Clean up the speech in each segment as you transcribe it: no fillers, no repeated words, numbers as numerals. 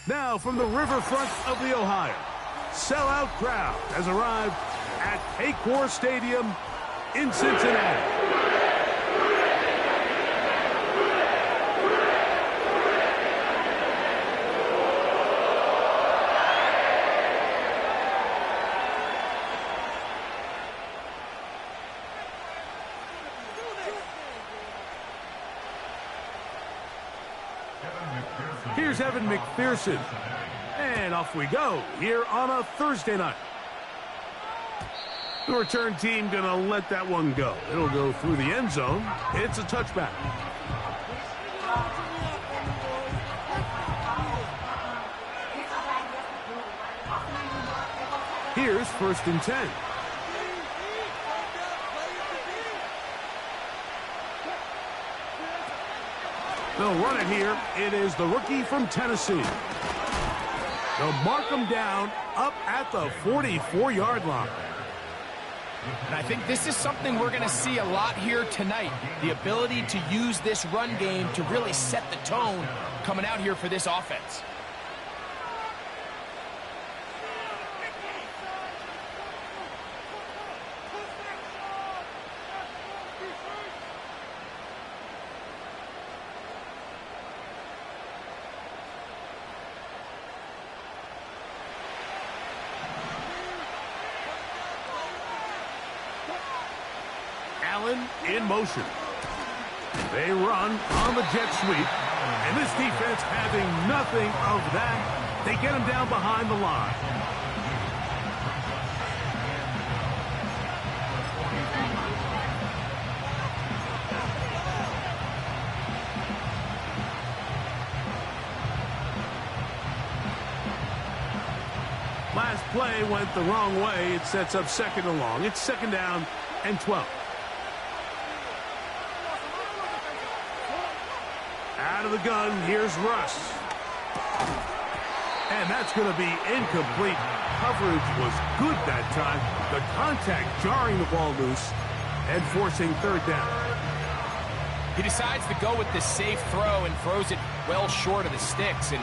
Now from the riverfront of the Ohio, sellout crowd has arrived at Paycor Stadium in Cincinnati. Here's Evan McPherson. And off we go here on a Thursday night. The return team going to let that one go. It'll go through the end zone. It's a touchback. Here's 1st and 10. They'll run it here. It is the rookie from Tennessee. They'll mark him down up at the 44-yard line. And I think this is something we're going to see a lot here tonight. The ability to use this run game to really set the tone coming out here for this offense. Allen in motion. They run on the jet sweep. And this defense having nothing of that. They get him down behind the line. Last play went the wrong way. It sets up 2nd and long. It's 2nd down and 12. Out of the gun, here's Russ. And that's going to be incomplete. Coverage was good that time. The contact jarring the ball loose and forcing 3rd down. He decides to go with the safe throw and throws it well short of the sticks. And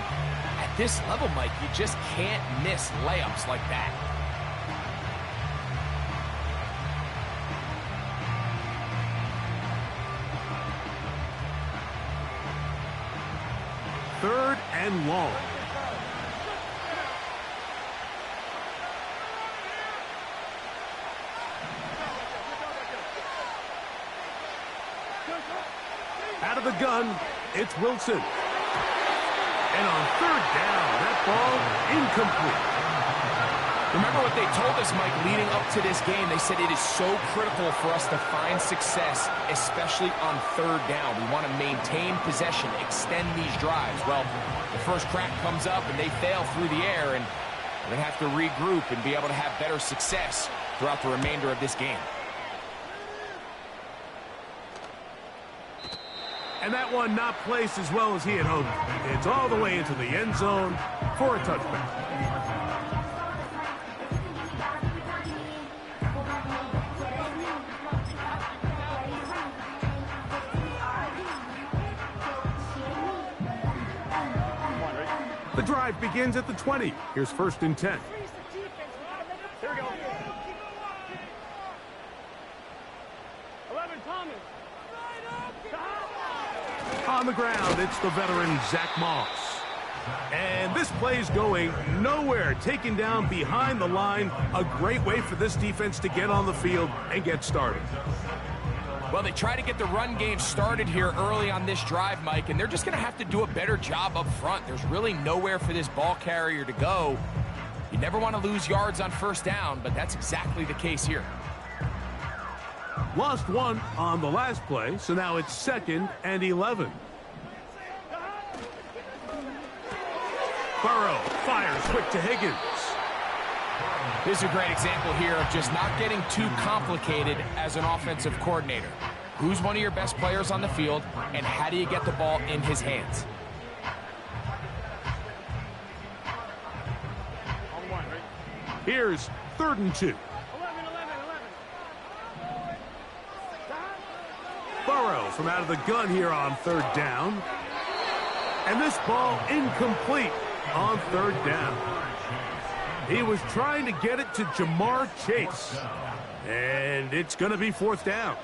at this level, Mike, you just can't miss layups like that. Third and long. Out of the gun, it's Wilson. And on 3rd down, that ball incomplete. Remember what they told us, Mike, leading up to this game. They said it is so critical for us to find success, especially on 3rd down. We want to maintain possession, extend these drives. Well, the first crack comes up and they fail through the air, and we're going to have to regroup and be able to have better success throughout the remainder of this game. And that one not placed as well as he had hoped. It's all the way into the end zone for a touchback. The drive begins at the 20. Here's 1st and 10. Here we go. 11, Thomas. On the ground, it's the veteran Zach Moss. And this play's going nowhere. Taken down behind the line. A great way for this defense to get on the field and get started. Well, they try to get the run game started here early on this drive, Mike, and they're just going to have to do a better job up front. There's really nowhere for this ball carrier to go. You never want to lose yards on first down, but that's exactly the case here. Lost one on the last play, so now it's 2nd and 11. Burrow fires quick to Higgins. This is a great example here of just not getting too complicated as an offensive coordinator. Who's one of your best players on the field, and how do you get the ball in his hands? Here's 3rd and 2. Burrow from out of the gun here on 3rd down. And this ball incomplete on 3rd down. He was trying to get it to Jamar Chase. And it's going to be 4th down.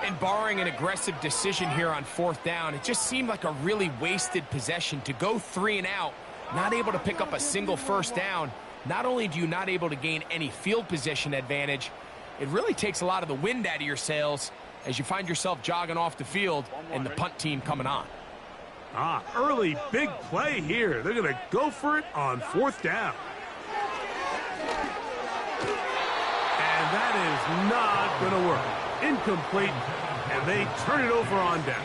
And barring an aggressive decision here on 4th down, it just seemed like a really wasted possession to go 3 and out, not able to pick up a single first down. Not only do you not able to gain any field position advantage, it really takes a lot of the wind out of your sails as you find yourself jogging off the field and the punt team coming on. Early big play here. They're going to go for it on 4th down. And that is not going to work. Incomplete, and they turn it over on downs.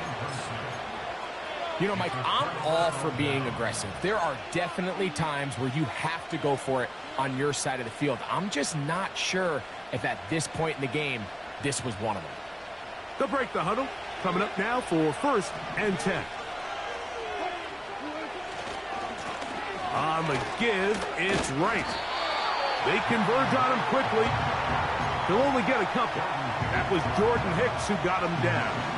You know, Mike, I'm all for being aggressive. There are definitely times where you have to go for it on your side of the field. I'm just not sure if at this point in the game, this was one of them. They'll break the huddle. Coming up now for 1st and 10. On the give, it's right. They converge on him quickly. He'll only get a couple. That was Jordan Hicks who got him down.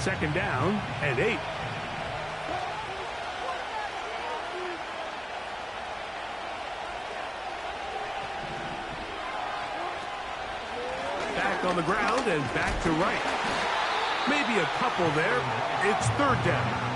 Second down and 8. Back on the ground and back to right. Maybe a couple there. It's 3rd down.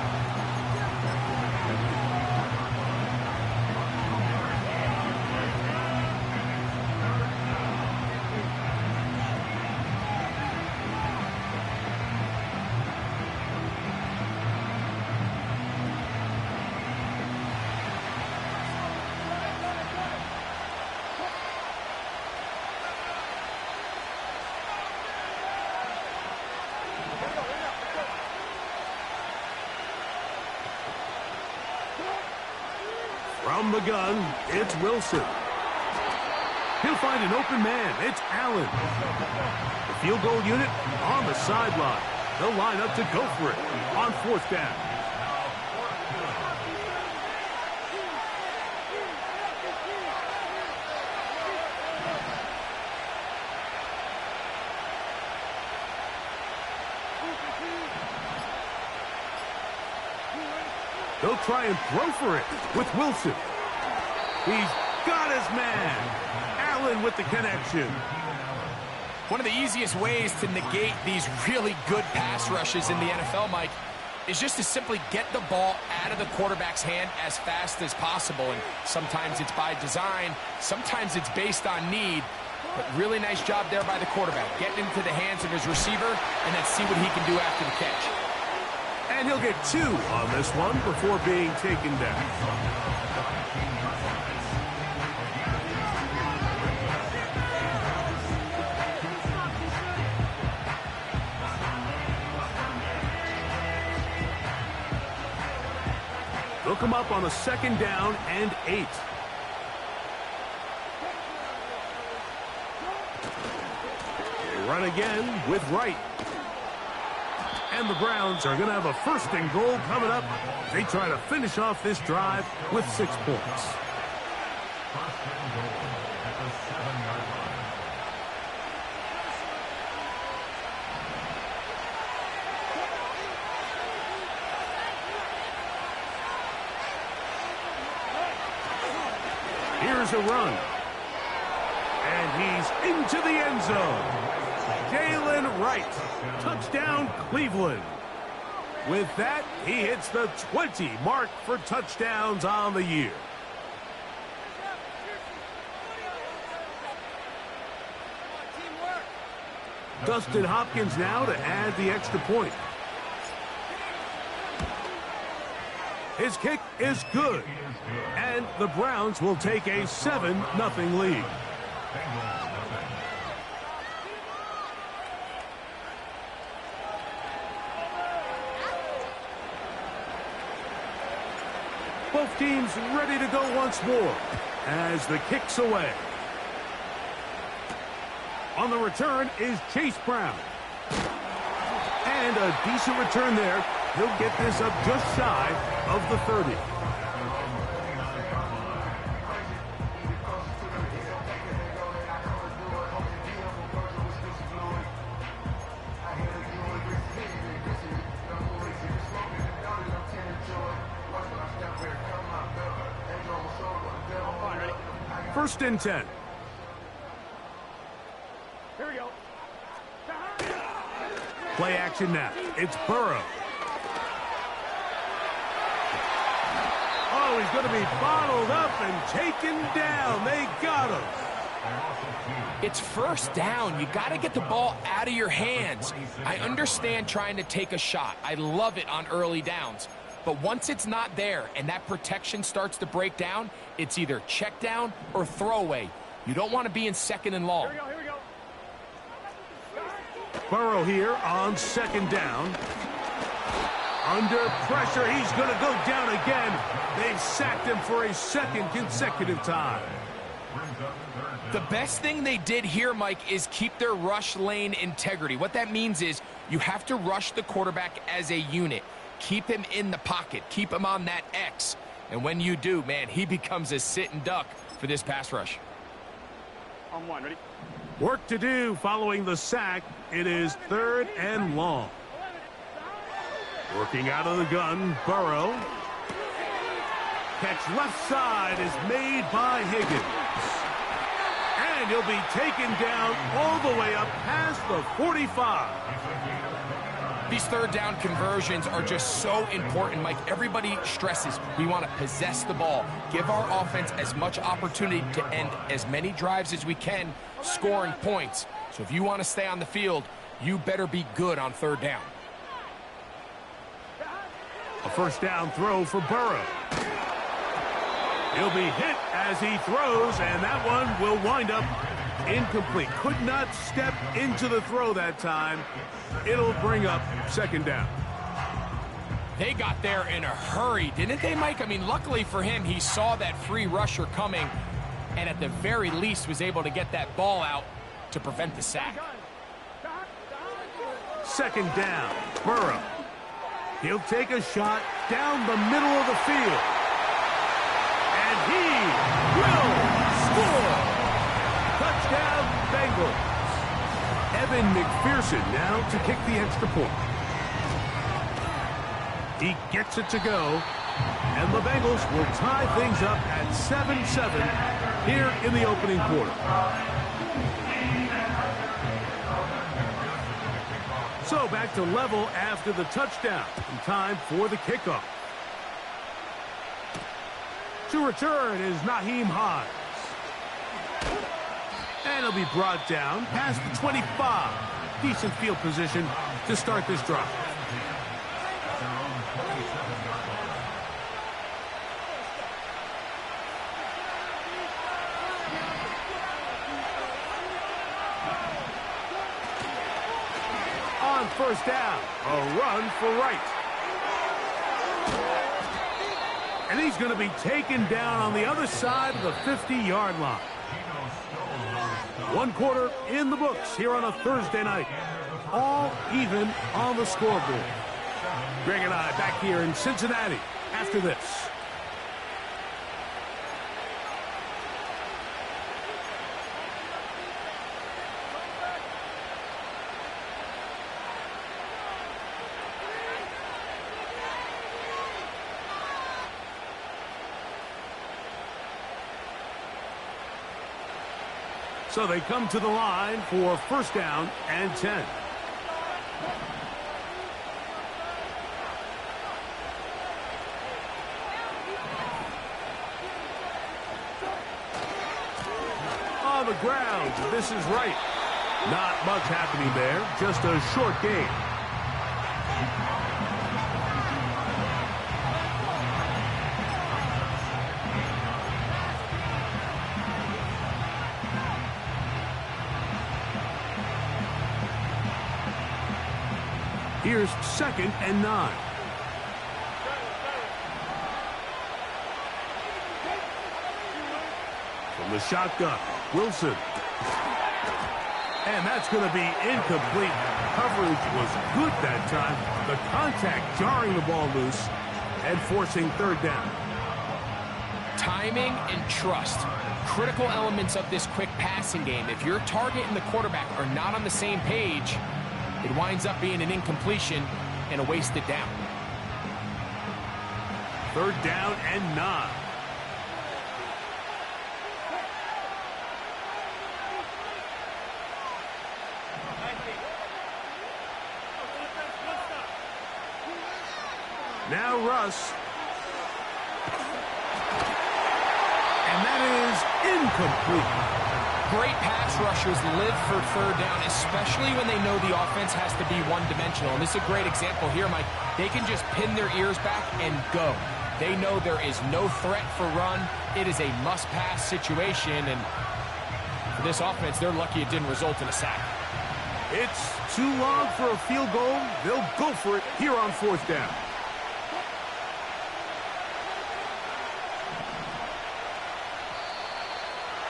From the gun, it's Wilson. He'll find an open man. It's Allen. The field goal unit on the sideline. They'll line up to go for it on 4th down. They'll try and throw for it with Wilson. He's got his man. Allen with the connection. One of the easiest ways to negate these really good pass rushes in the NFL, Mike, is just to simply get the ball out of the quarterback's hand as fast as possible. And sometimes it's by design, sometimes it's based on need. But really nice job there by the quarterback, getting into the hands of his receiver, and then see what he can do after the catch. And he'll get 2 on this one before being taken down. They'll come up on a 2nd down and 8. They run again with Wright. And the Browns are going to have a 1st and goal coming up. They try to finish off this drive with 6 points. Here's a run. And he's into the end zone. Jalen Wright. Touchdown, Cleveland. With that, he hits the 20 mark for touchdowns on the year. Dustin Hopkins now to add the extra point. His kick is good. And the Browns will take a 7-0 lead. Both teams ready to go once more as the kick's away. On the return is Chase Brown. And a decent return there. He'll get this up just shy of the 30. First and 10. Here we go. Play action now. It's Burrow. Oh, he's going to be bottled up and taken down. They got him. It's first down. You got to get the ball out of your hands. I understand trying to take a shot. I love it on early downs. But once it's not there and that protection starts to break down, it's either check down or throwaway. You don't want to be in second and long. Here we go. Burrow here on second down. Under pressure, he's going to go down again. They've sacked him for a second consecutive time. The best thing they did here, Mike, is keep their rush lane integrity. What that means is you have to rush the quarterback as a unit. Keep him in the pocket. Keep him on that X. And when you do, man, he becomes a sitting duck for this pass rush. On one, ready? Work to do following the sack. It is third and long. Working out of the gun, Burrow. Catch left side is made by Higgins. And he'll be taken down all the way up past the 45. These third down conversions are just so important, Mike. Everybody stresses we want to possess the ball, give our offense as much opportunity to end as many drives as we can, scoring points. So if you want to stay on the field, you better be good on third down. A first down throw for Burrow. He'll be hit as he throws, and that one will wind up incomplete. Could not step into the throw that time. It'll bring up second down. They got there in a hurry, didn't they, Mike? I mean, luckily for him, he saw that free rusher coming and at the very least was able to get that ball out to prevent the sack. Second down, Burrow. He'll take a shot down the middle of the field. And he will score. Touchdown, Bengals. Evan McPherson now to kick the extra point. He gets it to go. And the Bengals will tie things up at 7-7 here in the opening quarter. So back to level after the touchdown. And time for the kickoff. To return is Naheem Hines. And he'll be brought down past the 25. Decent field position to start this drive. On first down, a run for right. And he's going to be taken down on the other side of the 50-yard line. One quarter in the books here on a Thursday night. All even on the scoreboard. Greg and I back here in Cincinnati after this. So they come to the line for first down and 10. On the ground, this is right. Not much happening there, just a short game. Here's 2nd and 9. From the shotgun, Wilson. And that's going to be incomplete. Coverage was good that time. The contact jarring the ball loose and forcing 3rd down. Timing and trust, critical elements of this quick passing game. If your target and the quarterback are not on the same page, it winds up being an incompletion and a wasted down. 3rd down and 9. Now Russ. And that is incomplete. Great pass rushers live for 3rd down, especially when they know the offense has to be one-dimensional. And this is a great example here, Mike. They can just pin their ears back and go. They know there is no threat for run. It is a must-pass situation, and for this offense, they're lucky it didn't result in a sack. It's too long for a field goal. They'll go for it here on 4th down.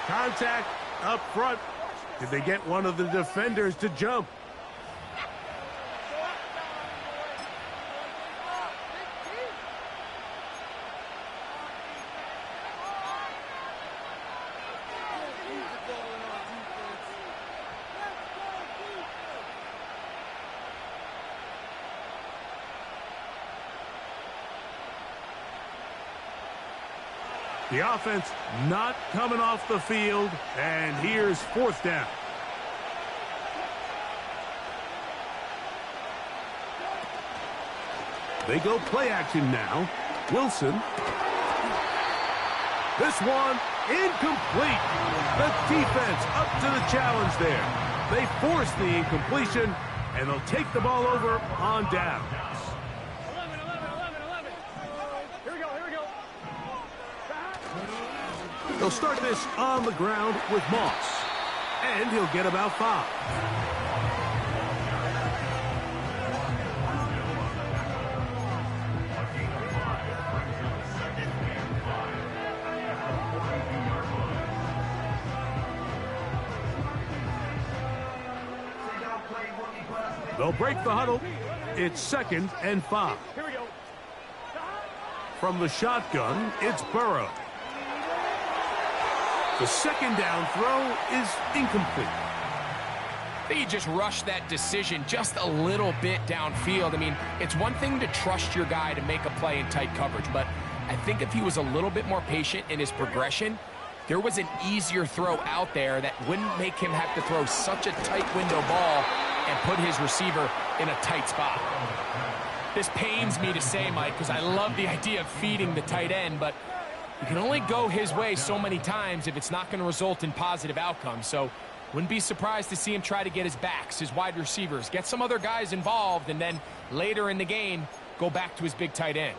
Contact up front. Did they get one of the defenders to jump? The offense not coming off the field, and here's 4th down. They go play action now. Wilson. This one incomplete. The defense up to the challenge there. They force the incompletion, and they'll take the ball over on down. They'll start this on the ground with Moss, and he'll get about 5. They'll break the huddle. It's 2nd and 5. Here we go. From the shotgun, it's Burrow. The 2nd down throw is incomplete. He just rushed that decision just a little bit downfield. I mean, it's one thing to trust your guy to make a play in tight coverage, but I think if he was a little bit more patient in his progression, there was an easier throw out there that wouldn't make him have to throw such a tight window ball and put his receiver in a tight spot. This pains me to say, Mike, because I love the idea of feeding the tight end, but you can only go his way so many times if it's not going to result in positive outcomes. So wouldn't be surprised to see him try to get his backs, his wide receivers, get some other guys involved, and then later in the game, go back to his big tight end.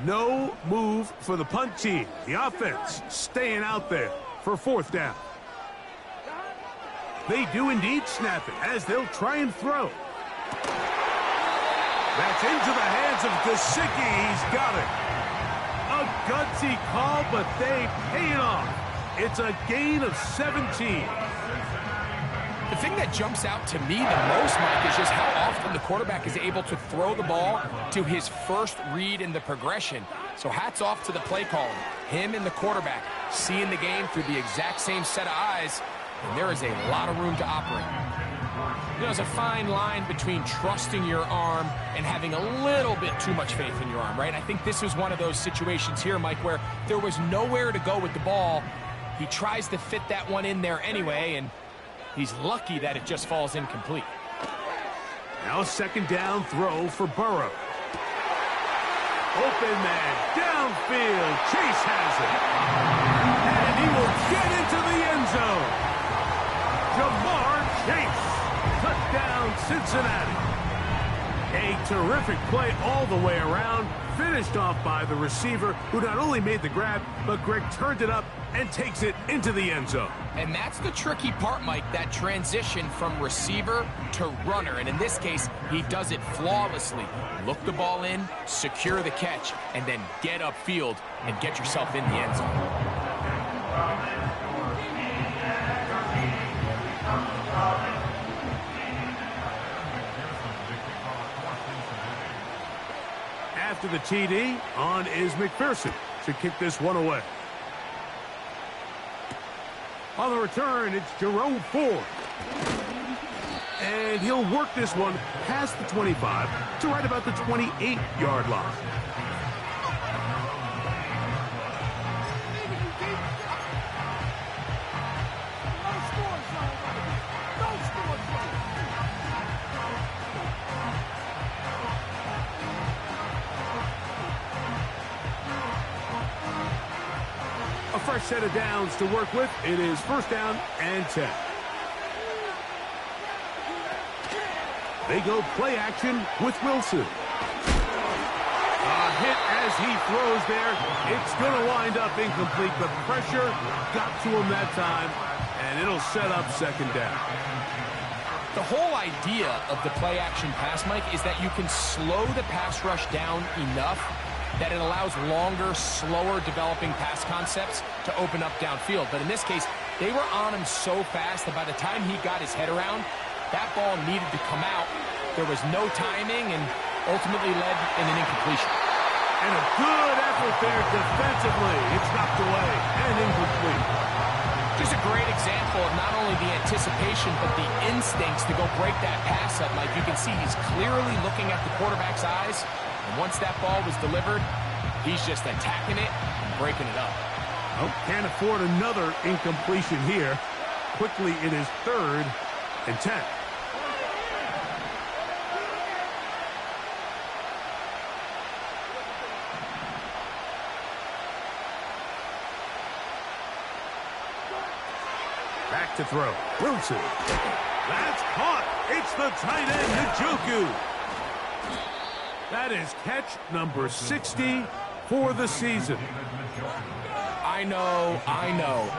No move for the punt team. The offense staying out there for 4th down. They do indeed snap it as they'll try and throw. That's into the hands of Gesicki. He's got it. A gutsy call, but they pay it off. It's a gain of 17. The thing that jumps out to me the most, Mike, is just how often the quarterback is able to throw the ball to his first read in the progression. So hats off to the play caller. Him and the quarterback seeing the game through the exact same set of eyes, and there is a lot of room to operate. You know, there's a fine line between trusting your arm and having a little bit too much faith in your arm, right? I think this was one of those situations here, Mike, where there was nowhere to go with the ball. He tries to fit that one in there anyway, and He's lucky that it just falls incomplete. Now a second down throw for Burrow. Open man, downfield. Chase has it. And he will get into the end zone. Jamar Chase. Touchdown, Cincinnati. A terrific play all the way around. Finished off by the receiver, who not only made the grab, but Greg turned it up and takes it into the end zone. And that's the tricky part, Mike, that transition from receiver to runner. And in this case, he does it flawlessly. Look the ball in, secure the catch, and then get upfield and get yourself in the end zone. After the TD, on is McPherson to kick this one away. On the return, it's Jerome Ford. And he'll work this one past the 25 to right about the 28-yard line. A fresh set of downs to work with. It is first down and 10. They go play action with Wilson. A hit as he throws there. It's going to wind up incomplete, but pressure got to him that time, and it'll set up second down. The whole idea of the play action pass, Mike, is that you can slow the pass rush down enough that it allows longer, slower developing pass concepts to open up downfield. But in this case, they were on him so fast that by the time he got his head around, that ball needed to come out. There was no timing and ultimately led in an incompletion. And a good effort there defensively. It's knocked away and incomplete. Just a great example of not only the anticipation, but the instincts to go break that pass up. Like you can see, he's clearly looking at the quarterback's eyes. And once that ball was delivered, he's just attacking it and breaking it up. Oh, can't afford another incompletion here. Quickly, it is third and 10. Back to throw. Wilson. That's caught. It's the tight end, Njoku. That is catch number 60 for the season. I know,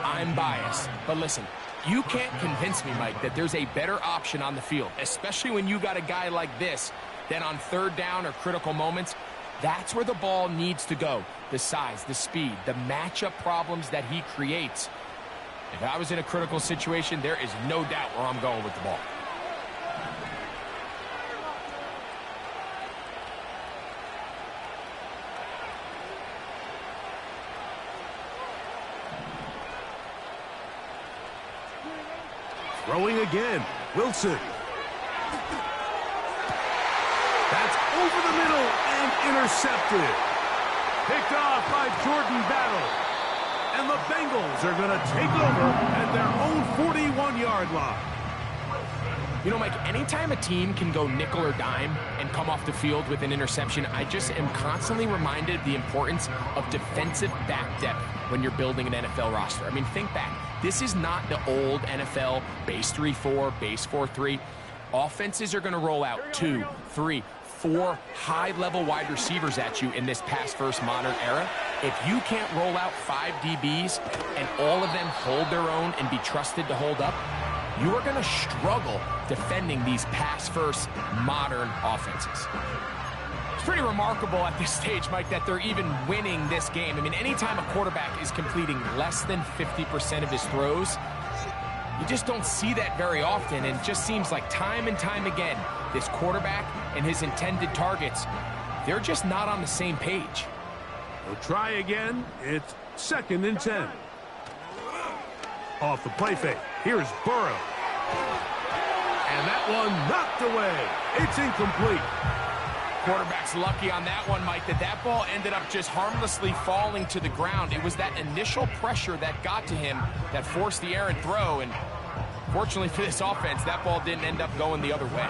I'm biased. But listen, you can't convince me, Mike, that there's a better option on the field, especially when you got a guy like this, that on third down or critical moments, that's where the ball needs to go. The size, the speed, the matchup problems that he creates. If I was in a critical situation, there is no doubt where I'm going with the ball. Throwing again, Wilson. That's over the middle and intercepted. Picked off by Jordan Battle. And the Bengals are going to take over at their own 41-yard line. You know, Mike, anytime a team can go nickel or dime and come off the field with an interception, I just am constantly reminded of the importance of defensive back depth when you're building an NFL roster. I mean, think back. This is not the old NFL base 3-4, base 4-3. Offenses are going to roll out 2, 3, 4 high-level wide receivers at you in this pass-first modern era. If you can't roll out 5 DBs and all of them hold their own and be trusted to hold up, you are going to struggle defending these pass-first modern offenses. It's pretty remarkable at this stage, Mike, that they're even winning this game. I mean, anytime a quarterback is completing less than 50% of his throws, you just don't see that very often, and it just seems like time and time again, this quarterback and his intended targets, they're just not on the same page. We'll try again. It's second and 10. Off the play fake. Here's Burrow. And that one knocked away. It's incomplete. Quarterback's lucky on that one, Mike, that ball ended up just harmlessly falling to the ground. It was that initial pressure that got to him that forced the errant throw, and Fortunately for this offense, that ball didn't end up going the other way.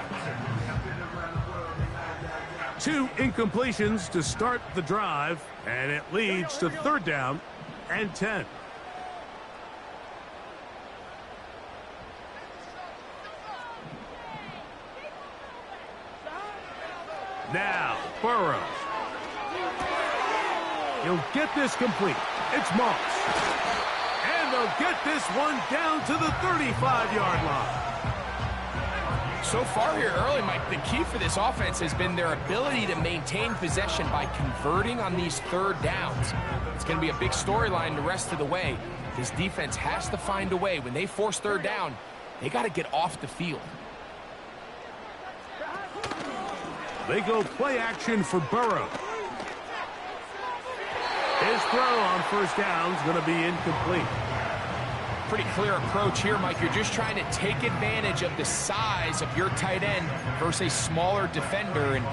2 incompletions to start the drive, and it leads to 3rd down and 10. Now, Burrow. He'll get this complete. It's Moss. And they'll get this one down to the 35-yard line. So far here early, Mike, the key for this offense has been their ability to maintain possession by converting on these 3rd downs. It's going to be a big storyline the rest of the way. This defense has to find a way. When they force 3rd down, they got to get off the field. They go play action for Burrow. His throw on 1st down is going to be incomplete. Pretty clear approach here, Mike. You're just trying to take advantage of the size of your tight end versus a smaller defender, and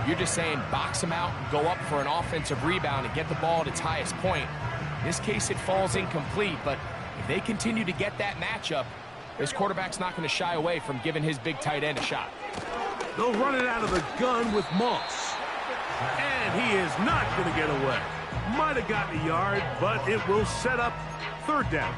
you're just saying box him out and go up for an offensive rebound and get the ball at its highest point. In this case, it falls incomplete, but if they continue to get that matchup, this quarterback's not going to shy away from giving his big tight end a shot. They'll run it out of the gun with Moss. And he is not going to get away. Might have gotten a yard, but it will set up 3rd down.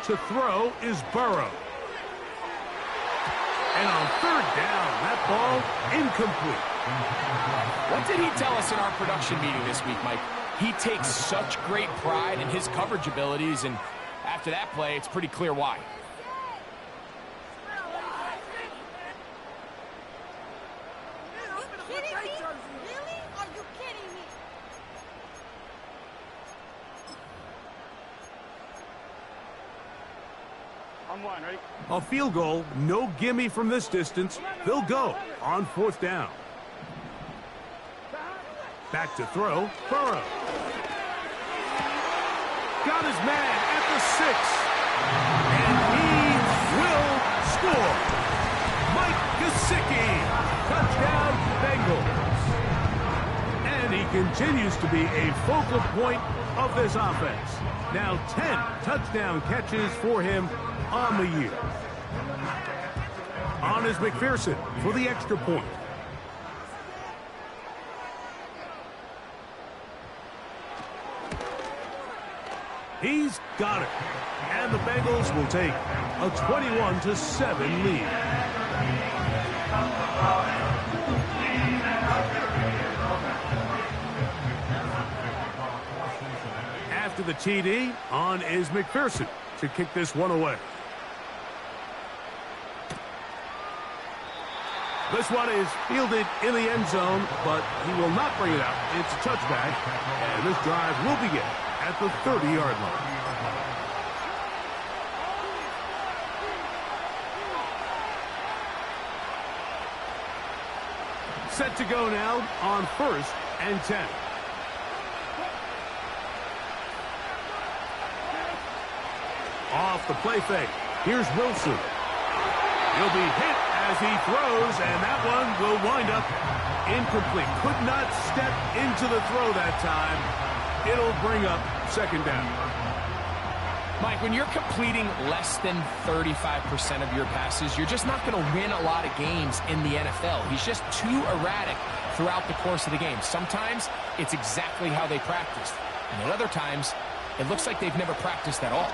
To throw is Burrow. And on 3rd down, that ball incomplete. What did he tell us in our production meeting this week, Mike? He takes such great pride in his coverage abilities, and after that play, it's pretty clear why. Ready? A field goal, no gimme from this distance. They'll go on 4th down. Back to throw, Burrow. Got his man at the 6. And he will score. Mike Gesicki, touchdown Bengals. And he continues to be a focal point of this offense. Now 10 touchdown catches for him on the year. On is McPherson for the extra point. He's got it. And the Bengals will take a 21-7 lead. After the TD, on is McPherson to kick this one away. This one is fielded in the end zone, but he will not bring it out. It's a touchback, and this drive will begin at the 30-yard line. Set to go now on 1st and 10. Off the play fake. Here's Wilson. He'll be hit as he throws, and that one will wind up incomplete. Could not step into the throw that time. It'll bring up 2nd down. Mike, when you're completing less than 35% of your passes, you're just not going to win a lot of games in the NFL. He's just too erratic throughout the course of the game. Sometimes it's exactly how they practiced, and at other times it looks like they've never practiced at all.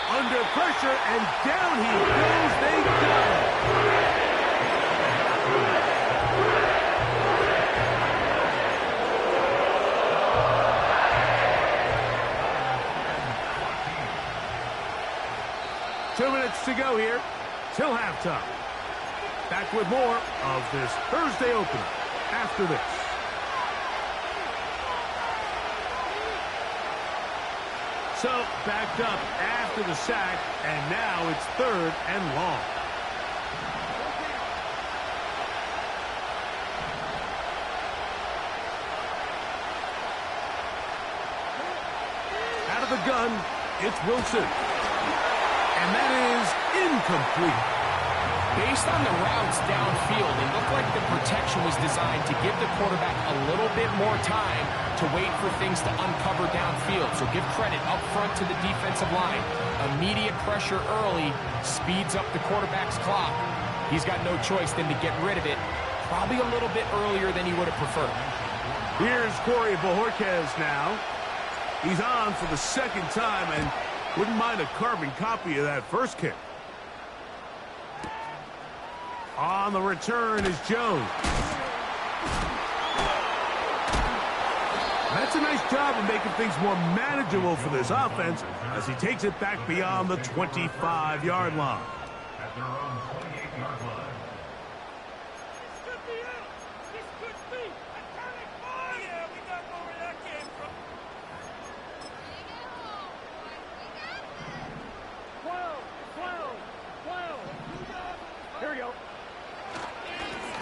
Under pressure, and down he goes. They got it. Two minutes to go here till halftime. Back with more of this Thursday opener after this. So, backed up after the sack, and now it's 3rd and long. gun. It's Wilson. And that is incomplete. Based on the routes downfield, it looked like the protection was designed to give the quarterback a little bit more time to wait for things to uncover downfield. So give credit up front to the defensive line. Immediate pressure early speeds up the quarterback's clock. He's got no choice than to get rid of it, probably a little bit earlier than he would have preferred. Here's Corey Bojorquez now. He's on for the second time and wouldn't mind a carbon copy of that first kick. On the return is Jones. That's a nice job of making things more manageable for this offense as he takes it back beyond the 25-yard line. At their own 28-yard line. Here we go.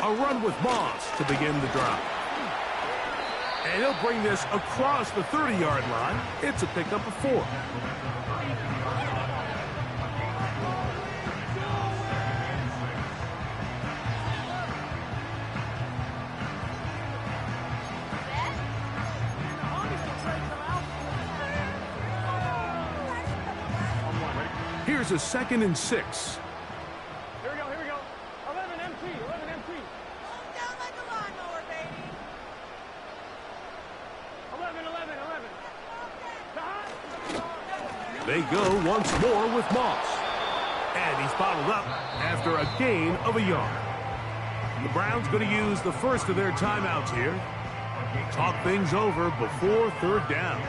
A run with Moss to begin the drive. And he'll bring this across the 30-yard line. It's a pickup of 4. Here's a 2nd and 6. Here we go. 11 MT. Down like a lawnmower, baby. 11. They go once more with Moss. And he's bottled up after a gain of a yard. The Browns going to use the first of their timeouts here. Talk things over before 3rd down.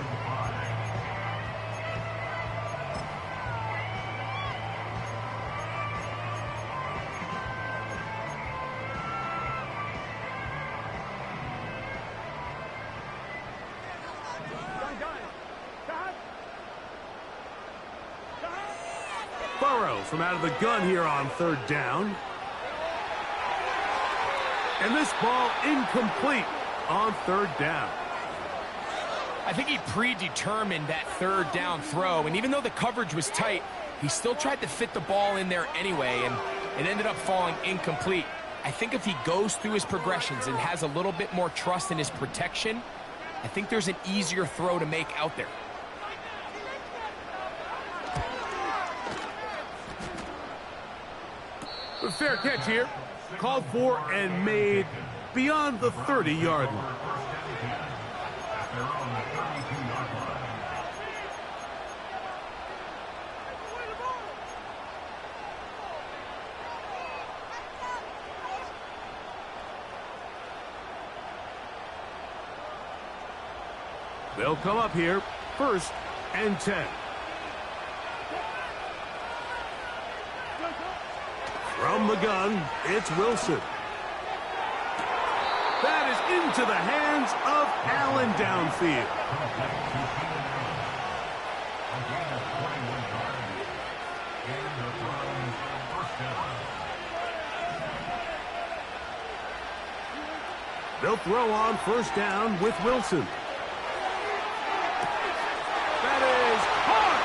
Burrow from out of the gun here on 3rd down. And this ball incomplete on 3rd down. I think he predetermined that 3rd down throw, and even though the coverage was tight, he still tried to fit the ball in there anyway, and it ended up falling incomplete. I think if he goes through his progressions and has a little bit more trust in his protection, I think there's an easier throw to make out there. A fair catch here. Called for and made beyond the 30-yard line. At their own 32-yard line. They'll come up here, 1st and 10. From the gun, it's Wilson. That is into the hands of Allen downfield. They'll throw on 1st down with Wilson. That is hard.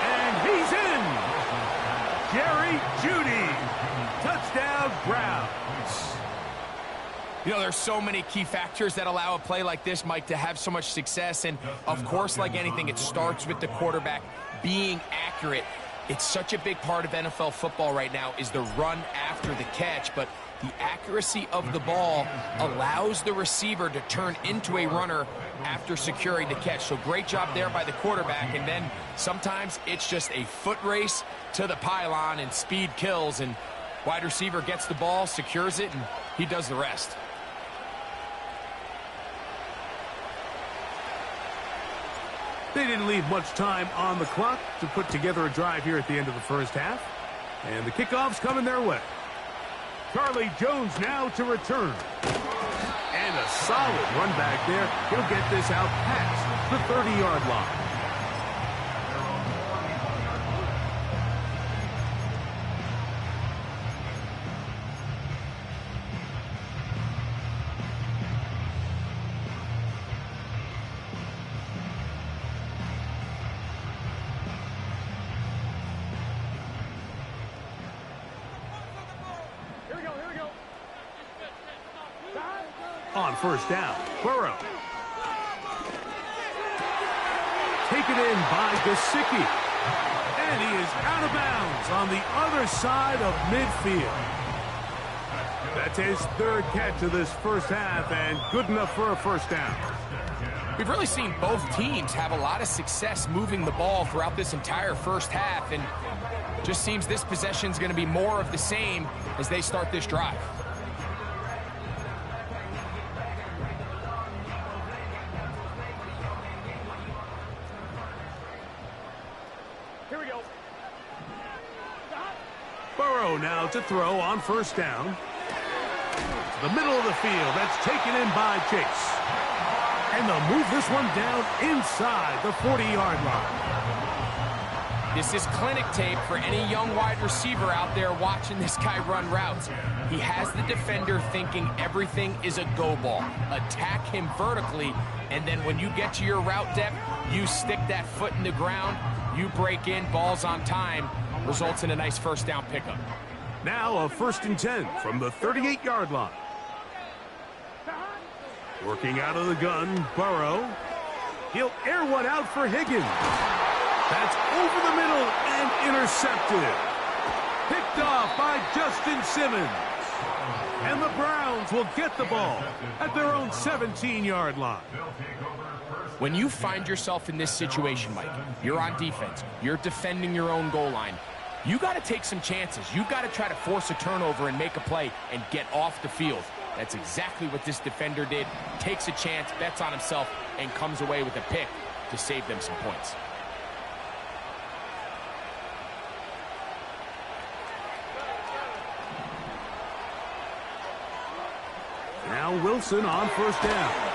And he's in. Jerry Jeudy. Touchdown, Browns. You know, there's so many key factors that allow a play like this, Mike, to have so much success. And, of course, like anything, it starts with the quarterback being accurate. It's such a big part of NFL football right now is the run after the catch. But the accuracy of the ball allows the receiver to turn into a runner after securing the catch. So great job there by the quarterback. And then sometimes it's just a foot race to the pylon and speed kills. And wide receiver gets the ball, secures it, and he does the rest. They didn't leave much time on the clock to put together a drive here at the end of the 1st half. And the kickoff's coming their way. Charlie Jones now to return. And a solid run back there. He'll get this out past the 30-yard line. On first down, Burrow. Taken in by Gesicki. And he is out of bounds on the other side of midfield. That's his third catch of this first half, and good enough for a first down. We've really seen both teams have a lot of success moving the ball throughout this entire first half, and just seems this possession is going to be more of the same as they start this drive. Here we go. Burrow now to throw on first down. The middle of the field, that's taken in by Chase. And they'll move this one down inside the 40-yard line. This is clinic tape for any young wide receiver out there watching this guy run routes. He has the defender thinking everything is a go ball. Attack him vertically, and then when you get to your route depth, you stick that foot in the ground, you break in, balls on time, results in a nice first down pickup. Now a 1st and 10 from the 38-yard line. Working out of the gun, Burrow. He'll air one out for Higgins. That's over the middle and intercepted. Picked off by Justin Simmons. And the Browns will get the ball at their own 17-yard line. When you find yourself in this situation, Mike, you're on defense, you're defending your own goal line, you got to take some chances. You got to try to force a turnover and make a play and get off the field. That's exactly what this defender did. Takes a chance, bets on himself, and comes away with a pick to save them some points. Now Wilson on first down.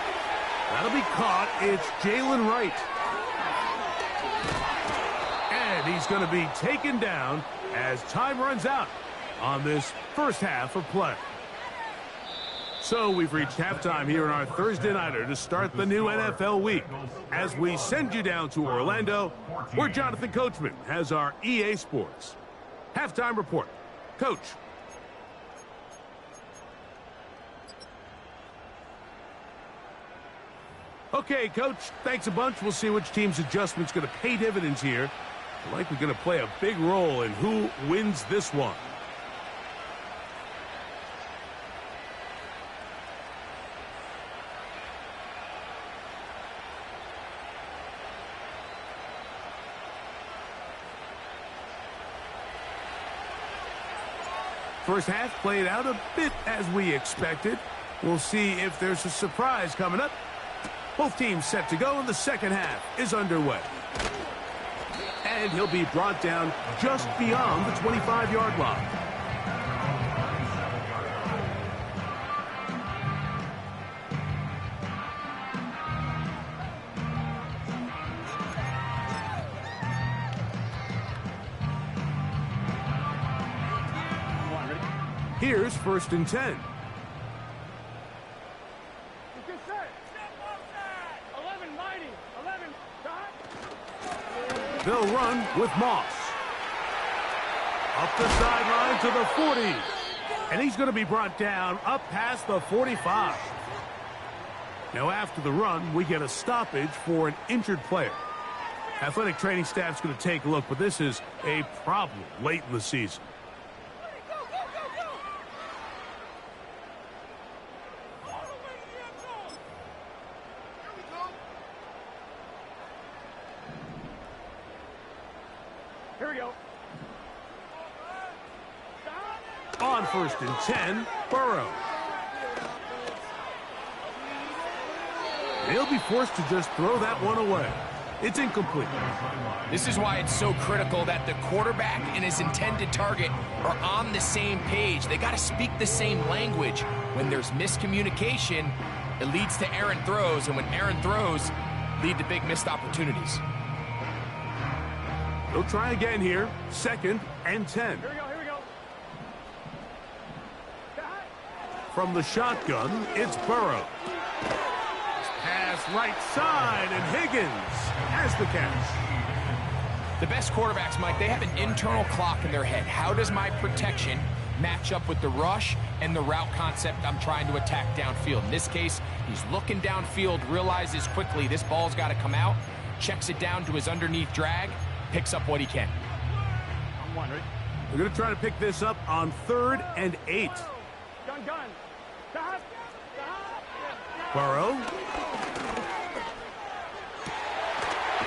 That'll be caught. It's Jalen Wright. And he's going to be taken down as time runs out on this first half of play. So we've reached halftime here in our Thursday Nighter to start the new NFL week. As we send you down to Orlando, where Jonathan Coachman has our EA Sports halftime report. Coach. Okay, Coach, thanks a bunch. We'll see which team's adjustment's going to pay dividends here. I like we're going to play a big role in who wins this one. First half played out a bit as we expected. We'll see if there's a surprise coming up. Both teams set to go, and the second half is underway. And he'll be brought down just beyond the 25-yard line. Here's 1st and 10. They'll run with Moss. Up the sideline to the 40. And he's going to be brought down up past the 45. Now after the run, we get a stoppage for an injured player. Athletic training staff's going to take a look, but this is a problem late in the season. Here we go. On 1st and 10, Burrow. They'll be forced to just throw that one away. It's incomplete. This is why it's so critical that the quarterback and his intended target are on the same page. They got to speak the same language. When there's miscommunication, it leads to errant throws, and when errant throws lead to big missed opportunities. They'll try again here. 2nd and 10. Here we go, here we go. From the shotgun, it's Burrow. Pass right side, and Higgins has the catch. The best quarterbacks, Mike, they have an internal clock in their head. How does my protection match up with the rush and the route concept I'm trying to attack downfield. In this case, he's looking downfield, realizes quickly this ball's got to come out, checks it down to his underneath drag, picks up what he can. I'm one, right? We're going to try to pick this up on 3rd and 8. Gun, gun. Stop. Burrow.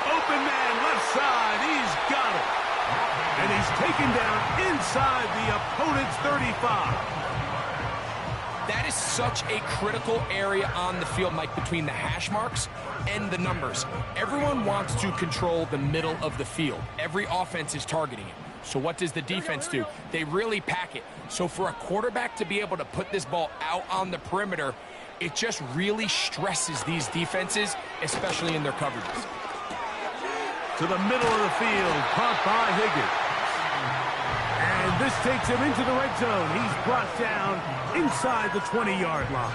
Open man, left side. He's got it. And he's taken down inside the opponent's 35. That is such a critical area on the field, Mike, between the hash marks and the numbers. Everyone wants to control the middle of the field. Every offense is targeting it. So what does the defense do? They really pack it. So for a quarterback to be able to put this ball out on the perimeter, it just really stresses these defenses, especially in their coverages. To the middle of the field, caught by Higgins. And this takes him into the red zone. He's brought down inside the 20-yard line.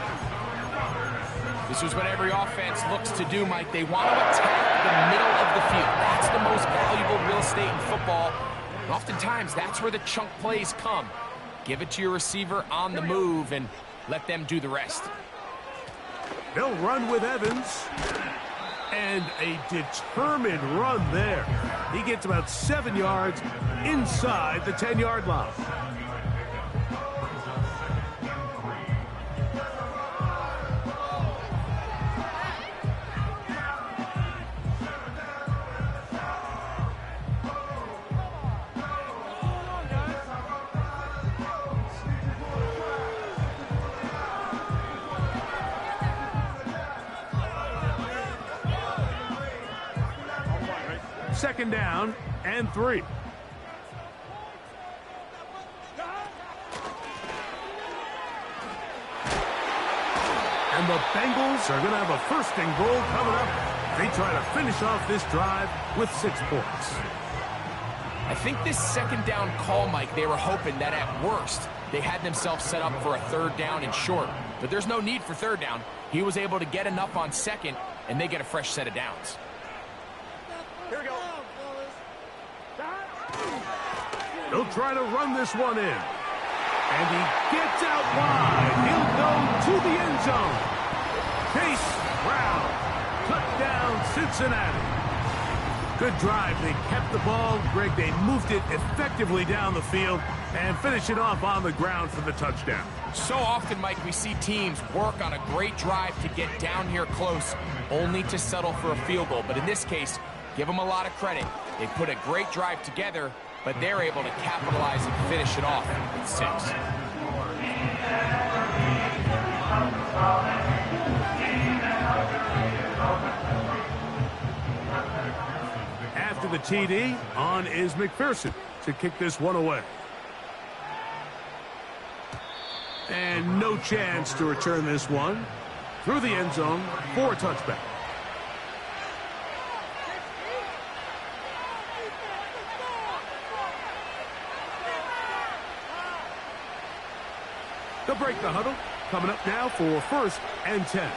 This is what every offense looks to do, Mike. They want to attack the middle of the field. That's the most valuable real estate in football. And oftentimes, that's where the chunk plays come. Give it to your receiver on the move and let them do the rest. They'll run with Evans. And a determined run there. He gets about 7 yards inside the 10-yard line. Second down and 3. And the Bengals are going to have a first and goal coming up. They try to finish off this drive with 6 points. I think this second down call, Mike, they were hoping that at worst they had themselves set up for a 3rd down and short. But there's no need for 3rd down. He was able to get enough on 2nd, and they get a fresh set of downs. Here we go. They'll try to run this one in. And he gets out wide. He'll go to the end zone. Chase Brown. Touchdown, Cincinnati. Good drive. They kept the ball. Greg, they moved it effectively down the field and finish it off on the ground for the touchdown. So often, Mike, we see teams work on a great drive to get down here close, only to settle for a field goal. But in this case, give them a lot of credit. They put a great drive together, but they're able to capitalize and finish it off with 6. After the TD, on is McPherson to kick this one away. And no chance to return this one through the end zone for a touchback. They'll break the huddle. Coming up now for 1st and 10.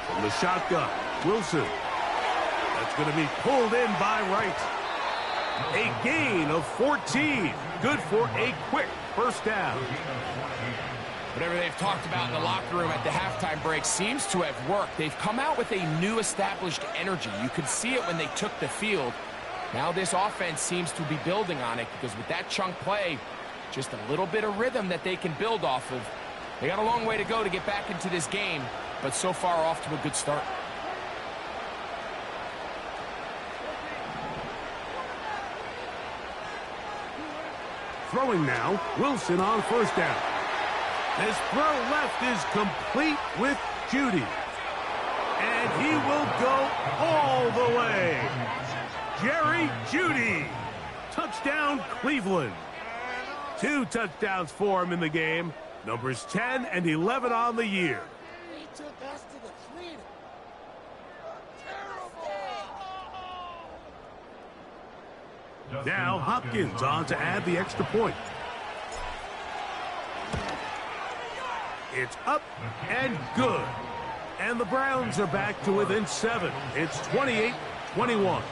From the shotgun, Wilson. That's going to be pulled in by Wright. A gain of 14. Good for a quick first down. Whatever they've talked about in the locker room at the halftime break seems to have worked. They've come out with a new established energy. You could see it when they took the field. Now this offense seems to be building on it because with that chunk play, just a little bit of rhythm that they can build off of. They got a long way to go to get back into this game, but so far off to a good start. Throwing now, Wilson on first down. His throw left is complete with Judy. And he will go all the way. Jerry Judy. Touchdown, Cleveland. 2 touchdowns for him in the game. Numbers 10 and 11 on the year. He took us to the cleaner. Terrible. Now Hopkins on to add the extra point. It's up and good. And the Browns are back to within 7. It's 28-21.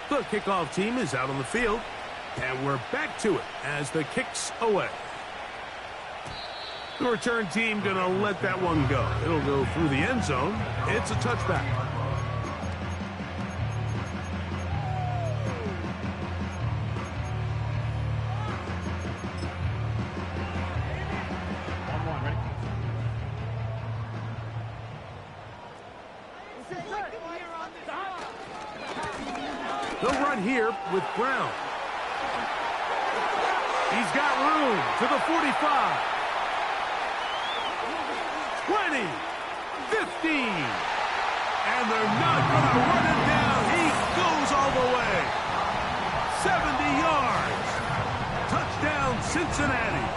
The kickoff team is out on the field, and we're back to it as the kick's away. The return team going to let that one go. It'll go through the end zone. It's a touchback. They'll run here with Brown. He's got room to the 45. 20, 15. And they're not going to run it down. He goes all the way. 70 yards. Touchdown, Cincinnati.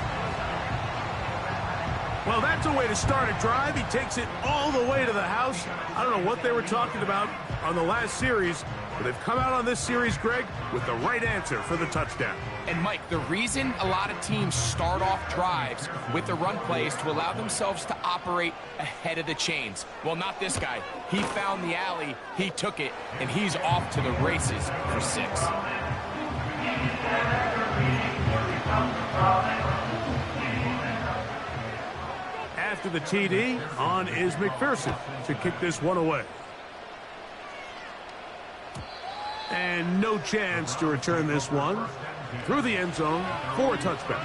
Well, that's a way to start a drive. He takes it all the way to the house. I don't know what they were talking about on the last series, but they've come out on this series, Greg, with the right answer for the touchdown. And, Mike, the reason a lot of teams start off drives with the run play is to allow themselves to operate ahead of the chains. Well, not this guy. He found the alley, he took it, and he's off to the races for 6. After the TD, on is McPherson to kick this one away. And no chance to return this one through the end zone for a touchback.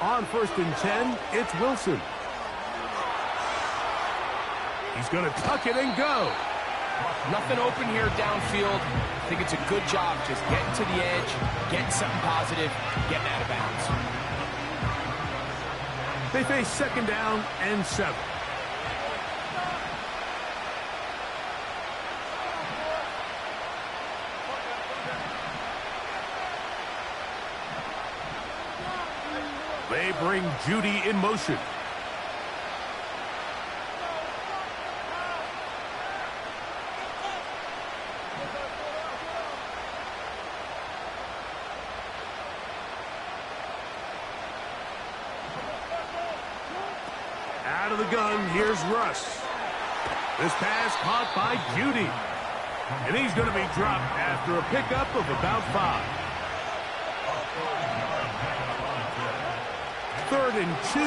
On 1st and 10, it's Wilson. He's going to tuck it and go. Nothing open here downfield. I think it's a good job just getting to the edge, getting something positive, getting out of bounds. They face 2nd down and 7. They bring Judy in motion. Out of the gun, here's Russ. This pass caught by Judy. And he's going to be dropped after a pickup of about 5. 3rd and 2.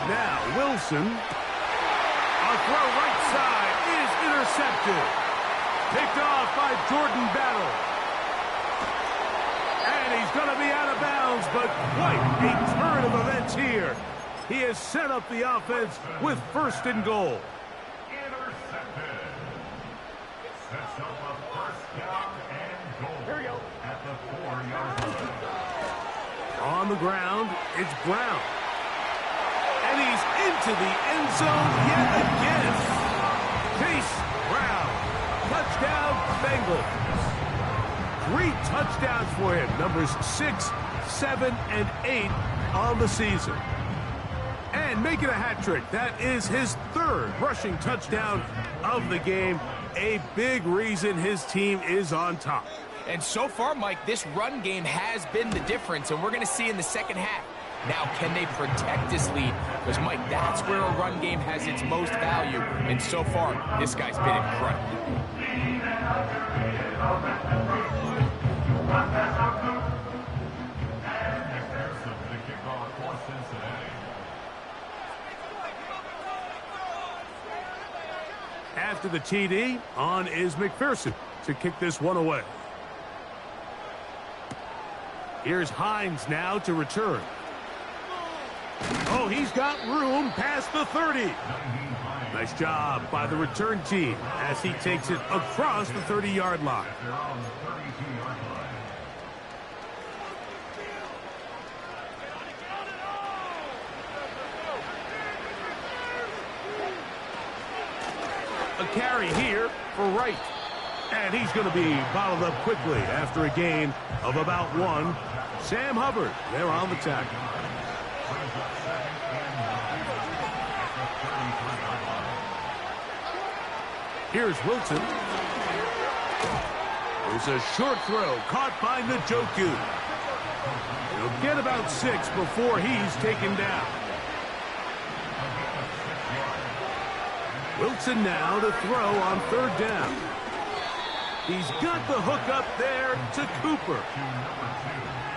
Now Wilson. A throw right side is intercepted. Picked off by Jordan Battle. And he's going to be out of bounds, but quite a turn of events here. He has set up the offense with 1st and goal. Intercepted. Sets up a 1st down and goal. Here we go. At the 4-yard line. On the ground, it's Brown. And he's into the end zone yet again. Chase Brown. Touchdown, Bengals. 3 touchdowns for him. Numbers 6, 7, and 8 on the season. And making a hat trick. That is his 3rd rushing touchdown of the game. A big reason his team is on top. And so far, Mike, this run game has been the difference, and we're going to see in the second half. Now, can they protect this lead? Because, Mike, that's where a run game has its most value. And so far, this guy's been incredible. After the TD, on is McPherson to kick this one away. Here's Hines now to return. Oh, he's got room past the 30. Nice job by the return team as he takes it across the 30-yard line. A carry here for Wright. And he's going to be bottled up quickly after a gain of about 1. Sam Hubbard, they're on the tackle. Here's Wilson. There's a short throw caught by Njoku. He'll get about 6 before he's taken down. Wilson now to throw on 3rd down. He's got the hook up there to Cooper.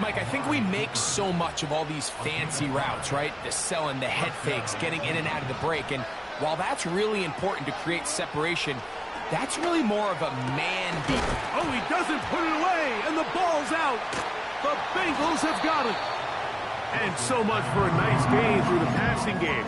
Mike, I think we make so much of all these fancy routes, right? The selling, the head fakes, getting in and out of the break. And while that's really important to create separation, that's really more of a man beat. Oh, he doesn't put it away, and the ball's out. The Bengals have got it. And so much for a nice gain through the passing game.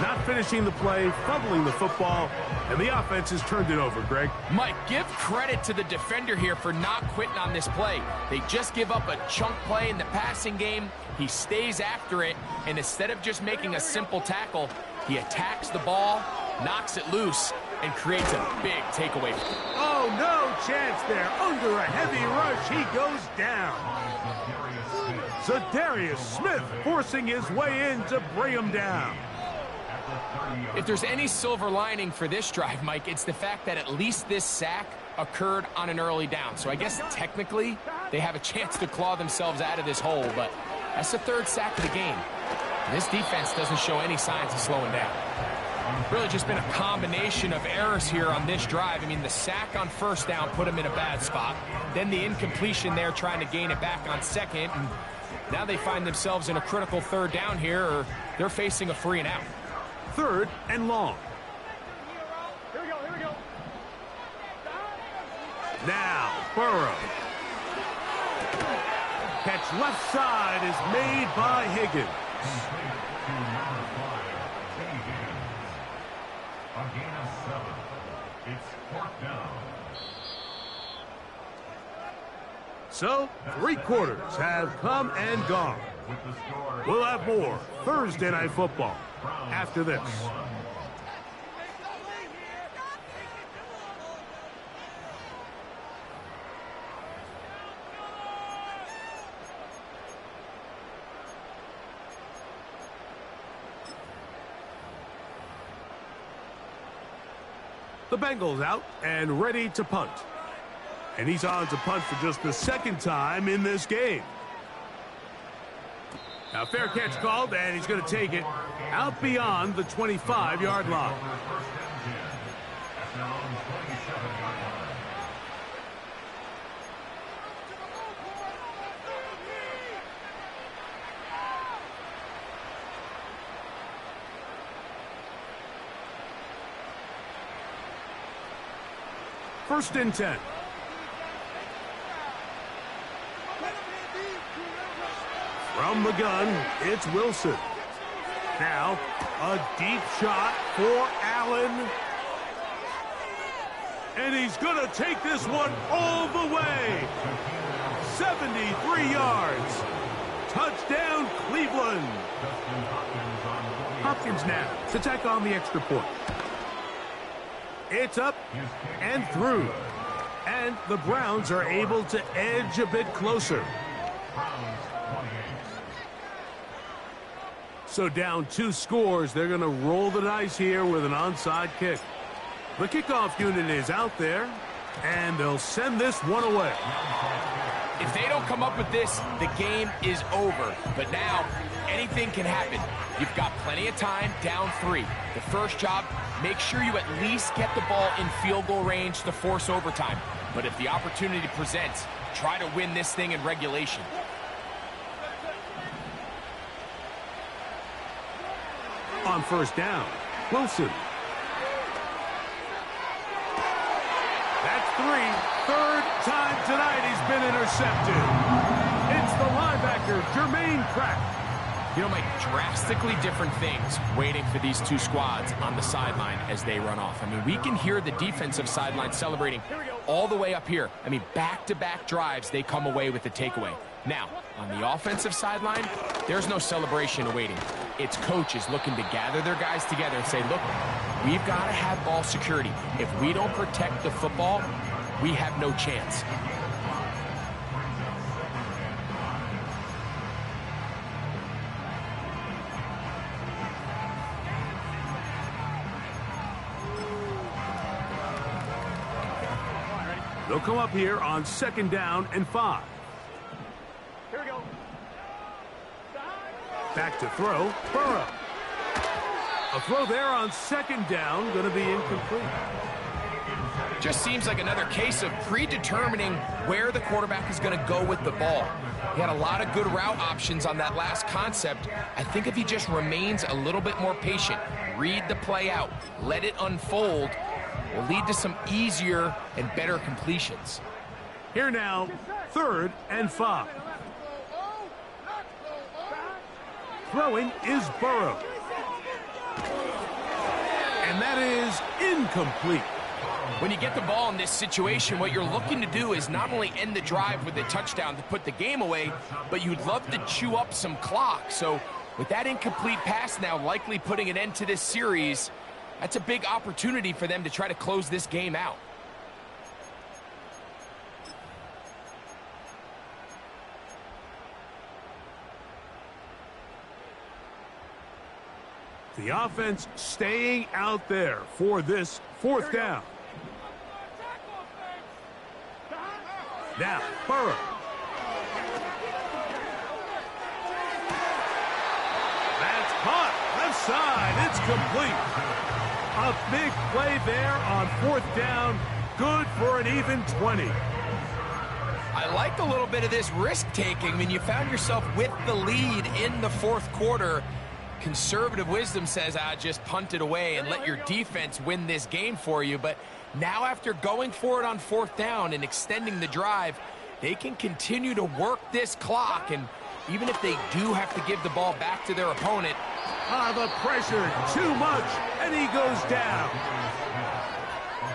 Not finishing the play, fumbling the football, and the offense has turned it over, Greg. Mike, give credit to the defender here for not quitting on this play. They just give up a chunk play in the passing game. He stays after it, and instead of just making a simple tackle, he attacks the ball, knocks it loose, and creates a big takeaway. Oh, no chance there. Under a heavy rush, he goes down. Zadarius Smith forcing his way in to bring him down. If there's any silver lining for this drive, Mike, it's the fact that at least this sack occurred on an early down. So I guess technically they have a chance to claw themselves out of this hole, but that's the 3rd sack of the game. And this defense doesn't show any signs of slowing down. Really just been a combination of errors here on this drive. I mean, the sack on 1st down put them in a bad spot. Then the incompletion there trying to gain it back on 2nd. And now they find themselves in a critical 3rd down here, or they're facing a 3 and out. 3rd and long. Here we go, here we go. Now, Burrow. Catch left side is made by Higgins. A gain of 7. It's 4th down. So, 3 quarters have come and gone. We'll have more Thursday Night Football after this. The Bengals out and ready to punt. And he's on to punt for just the 2nd time in this game. Now, fair catch called, and he's going to take it out beyond the 25-yard line. First and 10. From the gun, it's Wilson. Now, a deep shot for Allen. And he's going to take this one all the way. 73 yards. Touchdown, Cleveland. Hopkins now to tack on the extra point. It's up and through. And the Browns are able to edge a bit closer. So down 2 scores, they're going to roll the dice here with an onside kick. The kickoff unit is out there, and they'll send this one away. If they don't come up with this, the game is over. But now, anything can happen. You've got plenty of time, down 3. The first job, make sure you at least get the ball in field goal range to force overtime. But if the opportunity presents, try to win this thing in regulation. On first down, Wilson. That's 3. 3rd time tonight he's been intercepted. It's the linebacker, Jermaine Pratt. You know, Mike, drastically different things waiting for these 2 squads on the sideline as they run off. I mean, we can hear the defensive sideline celebrating all the way up here. I mean, back-to-back drives, they come away with the takeaway. Now, on the offensive sideline, there's no celebration awaiting. It's coaches looking to gather their guys together and say, look, We've got to have ball security. If we don't protect the football, we have no chance. They'll come up here on 2nd down and 5. Here we go. Back to throw, Burrow. A throw there on 2nd down, going to be incomplete. Just seems like another case of predetermining where the quarterback is going to go with the ball. He had a lot of good route options on that last concept. I think if he just remains a little bit more patient, read the play out, let it unfold, will lead to some easier and better completions. Here now, 3rd and 5. Throwing is Burrow. And that is incomplete. When you get the ball in this situation, what you're looking to do is not only end the drive with a touchdown to put the game away, but you'd love to chew up some clock. So with that incomplete pass now likely putting an end to this series, that's a big opportunity for them to try to close this game out. The offense staying out there for this 4th down. Now, Burrow. That's caught. Left side. It's complete. A big play there on 4th down. Good for an even 20. I like a little bit of this risk-taking when you found yourself with the lead in the 4th quarter. Conservative wisdom says, just punt it away and let your defense win this game for you. But now after going for it on 4th down and extending the drive, they can continue to work this clock. And even if they do have to give the ball back to their opponent. The pressure, too much, and he goes down.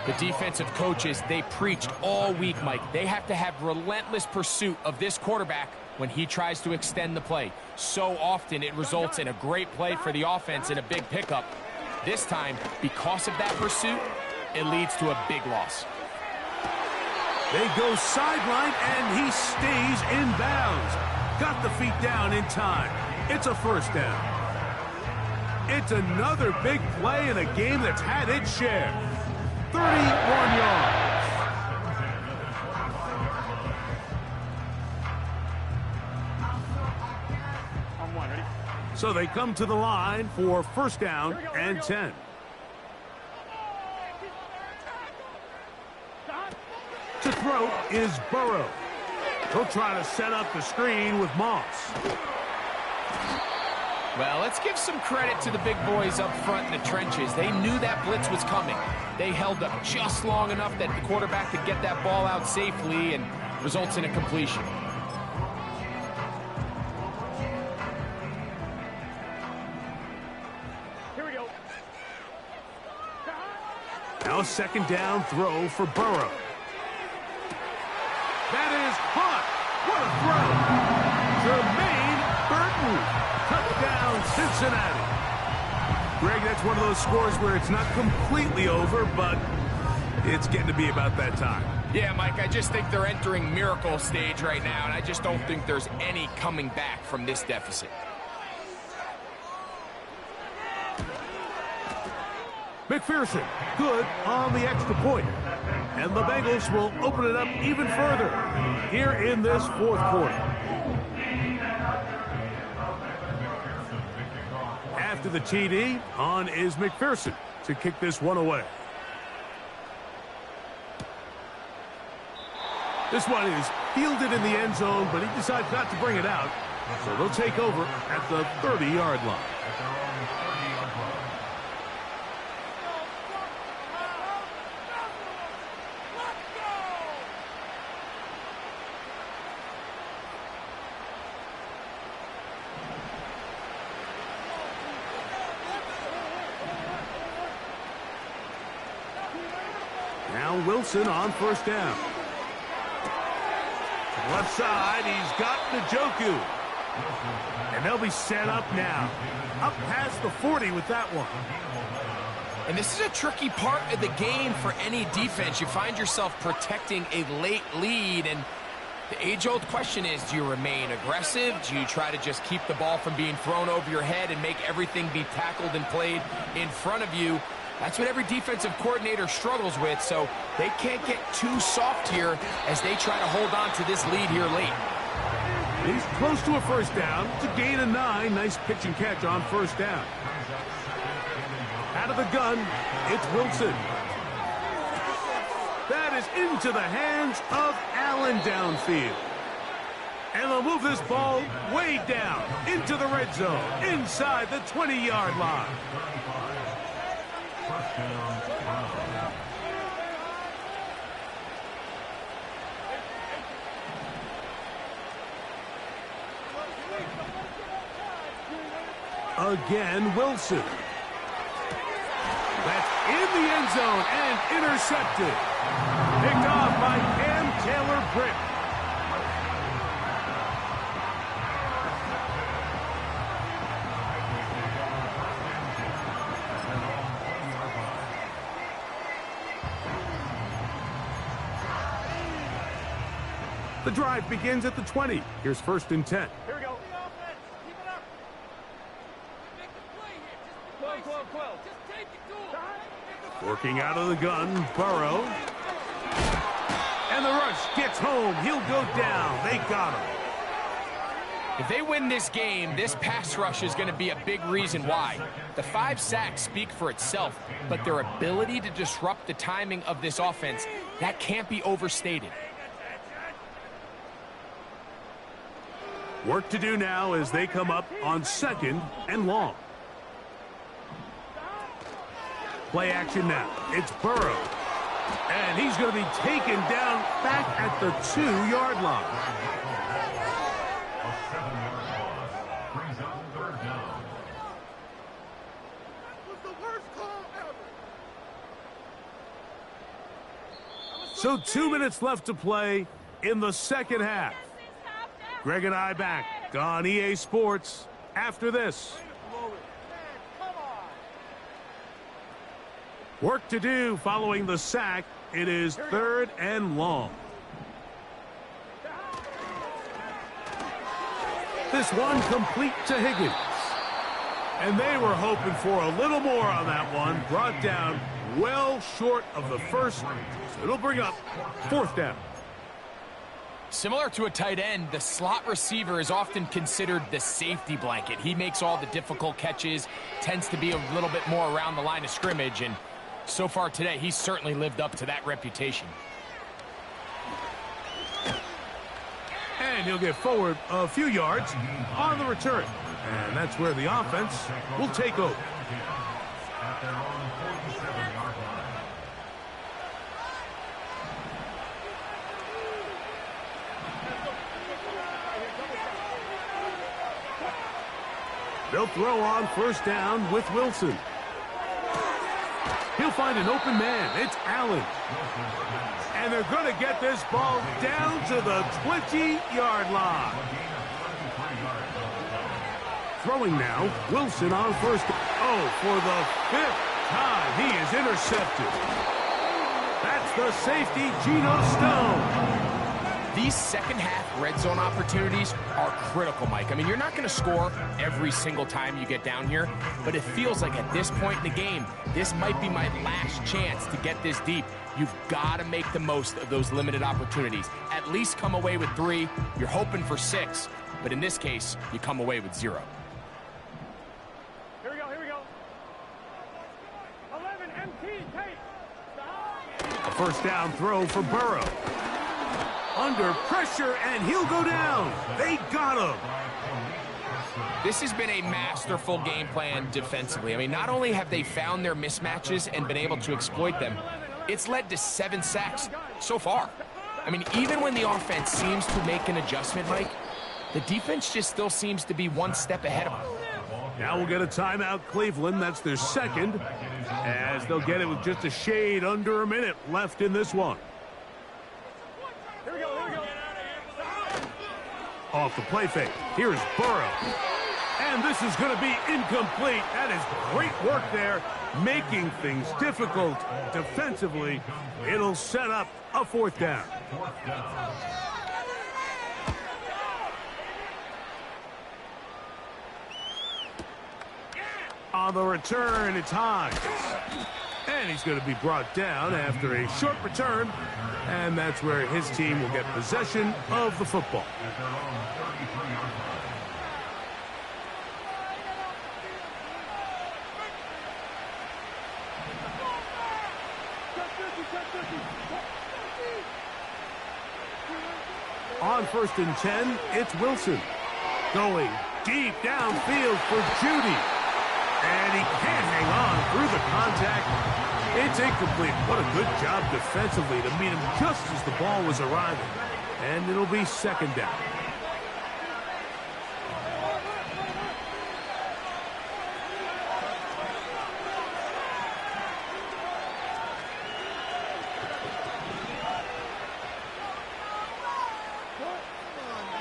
The defensive coaches, they preached all week, Mike. They have to have relentless pursuit of this quarterback when he tries to extend the play. So often it results in a great play for the offense and a big pickup. This time, because of that pursuit, it leads to a big loss. They go sideline, and he stays in bounds. Got the feet down in time. It's a 1st down. It's another big play in a game that's had its share. 31 yards. So they come to the line for 1st down and 10. To throw is Burrow. He'll try to set up the screen with Moss. Well, let's give some credit to the big boys up front in the trenches. They knew that blitz was coming. They held up just long enough that the quarterback could get that ball out safely and results in a completion. Now 2nd down throw for Burrow. That is caught. What a throw. Jermaine Burton. Touchdown, Cincinnati. Greg, that's one of those scores where it's not completely over, but it's getting to be about that time. Yeah, Mike, I just think they're entering miracle stage right now, and I just don't think there's any coming back from this deficit. McPherson, good on the extra point. And the Bengals will open it up even further here in this 4th quarter. After the TD, on is McPherson to kick this one away. This one is fielded in the end zone, but he decides not to bring it out. So they'll take over at the 30-yard line. Now Wilson on 1st down. Left side, he's got Njoku. And they'll be set up now. Up past the 40 with that one. And this is a tricky part of the game for any defense. You find yourself protecting a late lead, and the age-old question is, do you remain aggressive? Do you try to just keep the ball from being thrown over your head and make everything be tackled and played in front of you? That's what every defensive coordinator struggles with, so they can't get too soft here as they try to hold on to this lead here late. He's close to a first down. It's a gain of 9. Nice pitch and catch on first down. Out of the gun, it's Wilson. That is into the hands of Allen downfield. And they'll move this ball way down into the red zone, inside the 20-yard line. Again, Wilson. That's in the end zone and intercepted. Picked off by Cam Taylor-Britt. The drive begins at the 20. Here's 1st and 10. Here we go. Working out of the gun, Burrow. And the rush gets home. He'll go down. They got him. If they win this game, this pass rush is going to be a big reason why. The 5 sacks speak for itself, but their ability to disrupt the timing of this offense, that can't be overstated. Work to do now as they come up on 2nd and long. Play action now. It's Burrow. And he's going to be taken down back at the 2-yard line. A 7-yard loss brings up 3rd down. Was the worst call ever. So 2 minutes left to play in the second half. Greg and I back on EA Sports after this. Work to do following the sack. It is 3rd and long. This one complete to Higgins. And they were hoping for a little more on that one. Brought down well short of the first. So it'll bring up 4th down. Similar to a tight end, the slot receiver is often considered the safety blanket. He makes all the difficult catches, tends to be a little bit more around the line of scrimmage, and so far today, he's certainly lived up to that reputation. And he'll get forward a few yards on the return. And that's where the offense will take over. At their own 47-yard line. They'll throw on 1st down with Wilson. He'll find an open man. It's Allen. And they're going to get this ball down to the 20-yard line. Throwing now, Wilson on 1st. Oh, for the 5th time, he is intercepted. That's the safety, Geno Stone. These second-half red zone opportunities are critical, Mike. I mean, you're not going to score every single time you get down here, but it feels like at this point in the game, this might be my last chance to get this deep. You've got to make the most of those limited opportunities. At least come away with 3. You're hoping for 6, but in this case, you come away with 0. Here we go. 11 MT tape. A 1st down throw for Burrow. Under pressure, and he'll go down. They got him. This has been a masterful game plan defensively. I mean, not only have they found their mismatches and been able to exploit them, it's led to 7 sacks so far. I mean, even when the offense seems to make an adjustment, Mike, the defense just still seems to be one step ahead of them. Now we'll get a timeout, Cleveland. That's their 2nd, as they'll get it with just a shade under a minute left in this one. Here we go. Off the play fake. Here's Burrow. And this is going to be incomplete. That is great work there, making things difficult defensively. It'll set up a 4th down. On the return, it's Hines. And he's going to be brought down after a short return. And that's where his team will get possession of the football. On 1st and 10, it's Wilson. Going deep downfield for Judy. And he can't hang on through the contact. It's incomplete. What a good job defensively to meet him just as the ball was arriving. And it'll be 2nd down.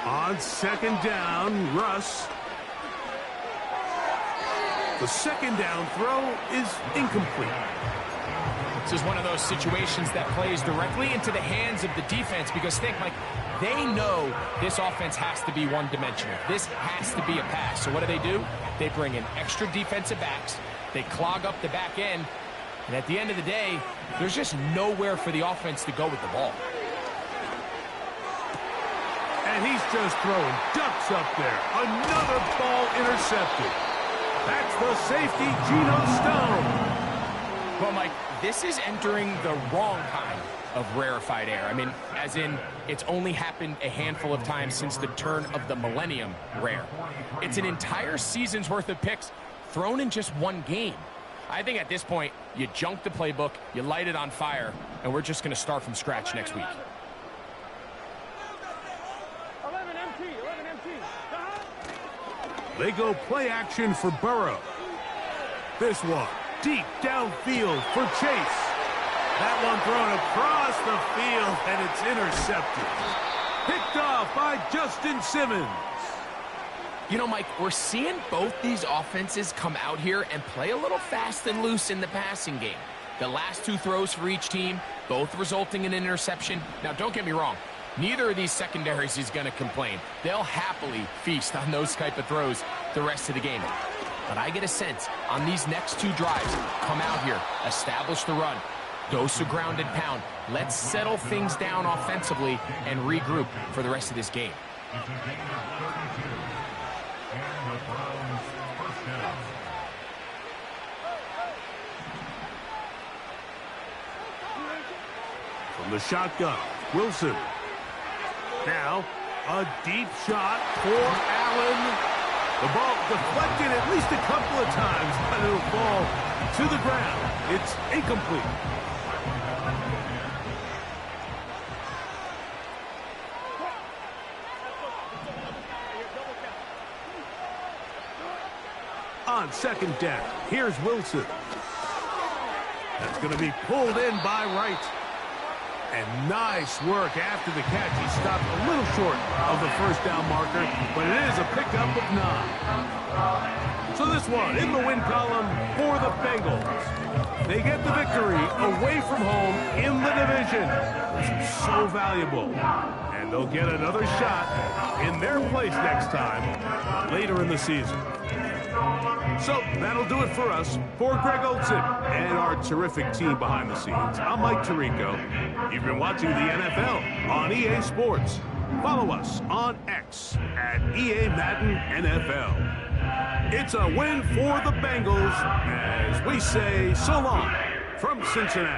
On 2nd down, Russ. The 2nd down throw is incomplete. This is one of those situations that plays directly into the hands of the defense because think, Mike, they know this offense has to be one-dimensional. This has to be a pass. So what do? They bring in extra defensive backs. They clog up the back end. And at the end of the day, there's just nowhere for the offense to go with the ball. And he's just throwing ducks up there. Another ball intercepted. That's the safety, Geno Stone. Well, Mike, this is entering the wrong kind of rarefied air. I mean, as in, it's only happened a handful of times since the turn of the millennium rare. It's an entire season's worth of picks thrown in just one game. I think at this point, you junk the playbook, you light it on fire, and we're just going to start from scratch next week. 11 MT. They go play action for Burrow. This one, deep downfield for Chase. That one thrown across the field, and it's intercepted. Picked off by Justin Simmons. You know, Mike, we're seeing both these offenses come out here and play a little fast and loose in the passing game. The last 2 throws for each team, both resulting in an interception. Now, don't get me wrong. Neither of these secondaries is going to complain. They'll happily feast on those type of throws the rest of the game. But I get a sense on these next 2 drives, come out here, establish the run, dose a grounded pound. Let's settle things down offensively and regroup for the rest of this game. From the shotgun, Wilson. Now, a deep shot for Allen. The ball deflected at least a couple of times, but it'll fall to the ground. It's incomplete. On 2nd down, here's Wilson. That's going to be pulled in by Wright. And nice work after the catch. He stopped a little short of the 1st down marker, but it is a pickup of 9. So this one in the win column for the Bengals. They get the victory away from home in the division. This is so valuable. And they'll get another shot in their place next time later in the season. So that'll do it for us. For Greg Olsen and our terrific team behind the scenes, I'm Mike Tirico. You've been watching the NFL on EA Sports. Follow us on X at EA Madden NFL. It's a win for the Bengals as we say so long from Cincinnati.